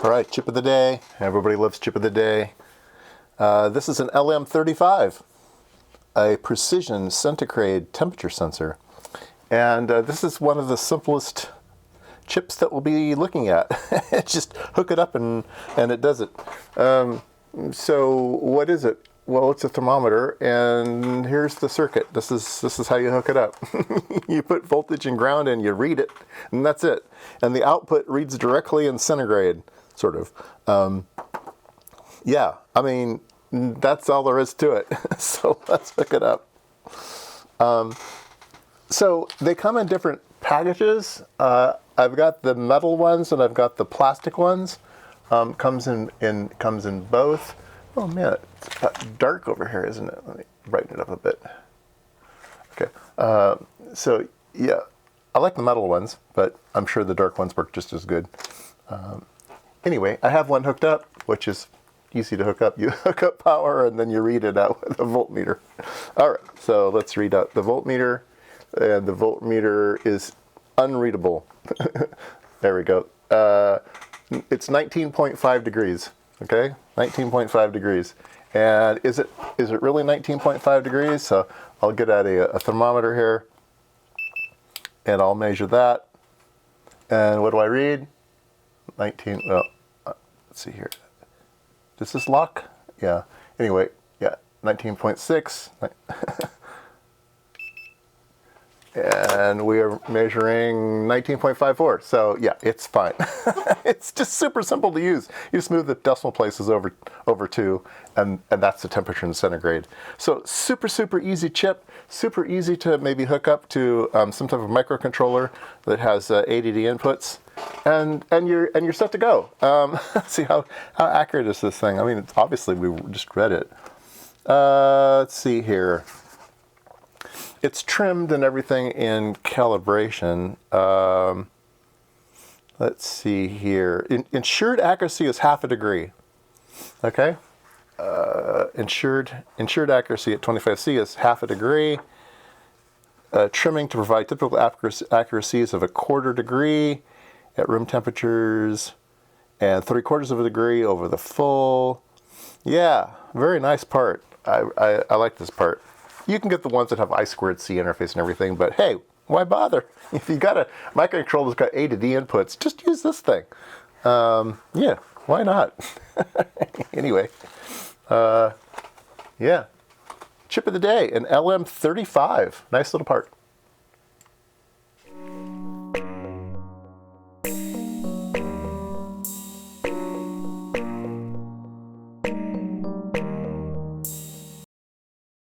All right, chip of the day. Everybody loves chip of the day. This is an LM35, a precision centigrade temperature sensor. And this is one of the simplest chips that we'll be looking at. Just hook it up and it does it. So what is it? Well, it's a thermometer, and here's the circuit. This is how you hook it up. You put voltage and ground in, you read it, and that's it. And the output reads directly in centigrade, sort of. Yeah, I mean, that's all there is to it. So let's hook it up. So they come in different packages. I've got the metal ones and I've got the plastic ones. Comes in both. Oh man, it's about dark over here, isn't it? Let me brighten it up a bit. Okay, so yeah, I like the metal ones, but I'm sure the dark ones work just as good. Anyway, I have one hooked up, which is easy to hook up. You hook up power and then you read it out with a voltmeter. All right, so let's read out the voltmeter, and the voltmeter is unreadable. There we go. It's 19.5 degrees. Okay, 19.5 degrees. And is it really 19.5 degrees? So I'll get out a thermometer here and I'll measure that. And what do I read? 19, well, let's see here. Does this lock? Yeah. Anyway, yeah, 19.6. And we are measuring 19.54. So yeah, it's fine. It's just super simple to use. You just move the decimal places over 2, and that's the temperature in centigrade. So super easy chip, super easy to maybe hook up to some type of microcontroller that has ADD inputs, and you're set to go. See how accurate is this thing? I mean, it's, obviously we just read it. Let's see here. It's trimmed and everything in calibration. Let's see here. Ensured accuracy is 1/2 degree. Okay. Ensured accuracy at 25C is 1/2 degree. Trimming to provide typical accuracies of 1/4 degree at room temperatures, and 3/4 degree over the full. Yeah, very nice part. I like this part. You can get the ones that have I2C interface and everything, but hey, why bother? If you got a microcontroller that's got A to D inputs, just use this thing. Yeah, why not? Anyway, yeah. Chip of the day, an LM35. Nice little part.